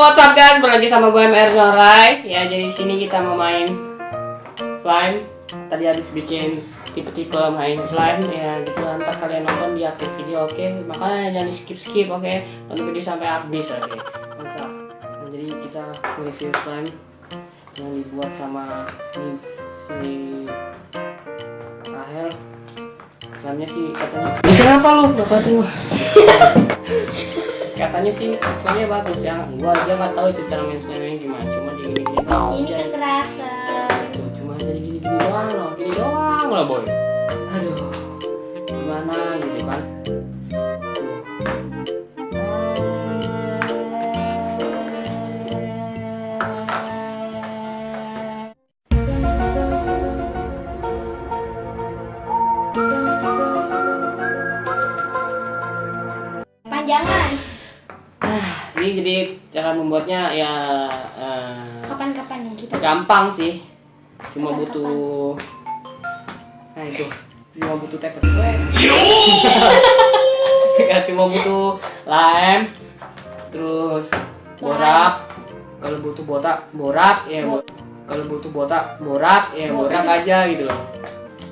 what's up guys? Balik lagi sama gue MR Zorai. Ya, jadi di sini kita mau main slime. Tadi habis bikin tipe-tipe main slime ya gitu. Ntar kalian nonton di akhir video, oke? Makanya jangan skip, oke? Tonton video sampai habis, oke? Mantap. Nah, jadi kita review slime yang dibuat sama si Rahel. Slime-nya sih katanya. Bisa apa lu? Bapak tengok. Katanya sih slime-nya bagus ya. Gua aja nggak tahu itu cara main slime-nya gimana. Cuma di gini-gini doang. Ini kekerasan. Tuh, cuma jadi gini-gini doang loh. Gini doang lah boy. Aduh. Gimana gitu kan? Tuh. Panjangan. Ini jadi cara membuatnya ya Kapan-kapan kita. gampang sih. Cuma Kapan-kapan? butuh nah itu cuma butuh tape ya, cuma butuh lem, terus borak. Kalau butuh borak ya kalau butuh borak ya borak aja gitu loh.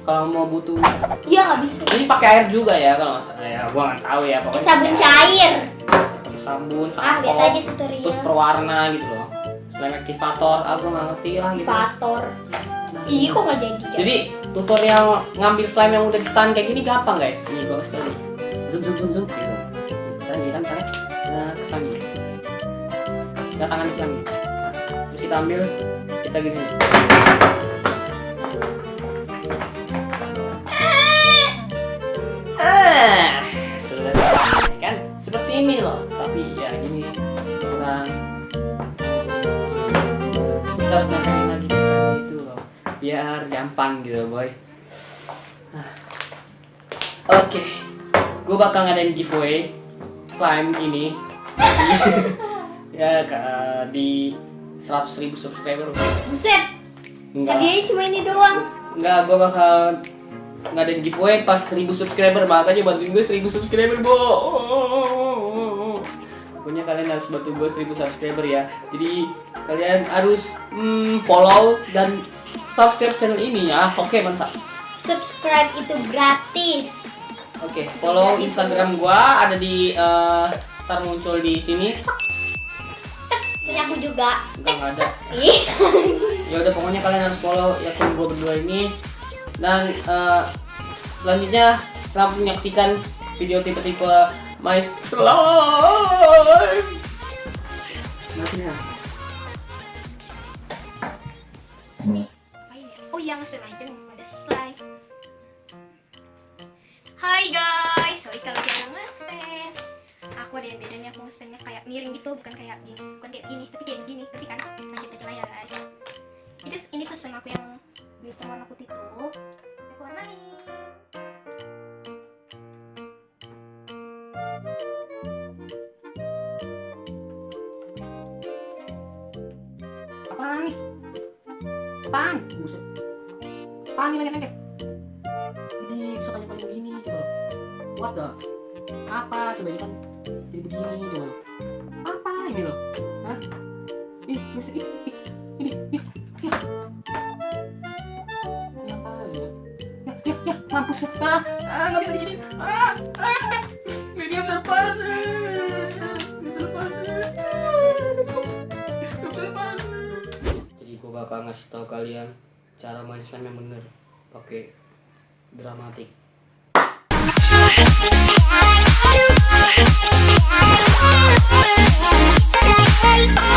Kalau mau butuh Iya nggak bisa. ini pakai air juga ya kalau nggak salah ya, gua nggak tahu ya pokoknya. Sabun cair. Terus sabun, Lihat sampo, aja tutorial. terus perwarna gitu loh. Slime aktivator, aku nggak ngerti lah gitu. Aktivator. Nah, Ih kok nggak jadi? jadi tutorial ngambil slime yang udah ditahan kayak gini gampang guys. Nih gua kasih tau nih. Zoom gitu. Kita gini kan caranya. Nah, ke slime. Kita tangan di slime. Terus kita ambil, kita gini. Sudah selesai kan? Seperti ini loh. Tapi ya ini kurang. Kita harus nempelin lagi ke slime itu loh. Biar gampang gitu boy. Nah. Oke, gue bakal ngadain giveaway slime ini ya di 100.000 subscriber. Buset. Hadiahnya cuma ini doang. Enggak, gue bakal ngadain giveaway pas 1000 subscriber. Makanya bantuin gue 1000 subscriber bo. Pokoknya kalian harus bantu gue 1000 subscriber ya. Jadi kalian harus follow dan subscribe channel ini ya. Oke, mantap. Subscribe itu gratis. Oke, follow Instagram gua ada di ntar muncul di sini. Punya aku juga. Enggak ada. Ih. Ya udah pokoknya kalian harus follow akun gua berdua ini. Dan selanjutnya selamat menyaksikan video tipe-tipe my slime. Nah, Oh iya, nge-spam aja pada slide. Hai guys, sorry kalau jangan nge-spam. Aku ada yang bedanya, aku nge-spamnya kayak miring gitu, bukan kayak gini, tapi kayak gini, ngerti kan? Lanjut aja lah ya guys. Ini tuh slime aku yang glitter warna putih tuh. Aku warnain. apaan nih? Apaan? Buset. Apaan nih lengket-lengket? Jadi bisa banyak begini coba loh. What the? Apa? Coba ini kan jadi begini coba loh. Apa ini loh? Hah? Ih, gak bisa. Ini. Ini apa ya? Ya, mampus. Gak bisa digini. Video terlepas. Jadi gue bakal ngasih tau kalian cara main slime yang bener pakai dramatik. Bye.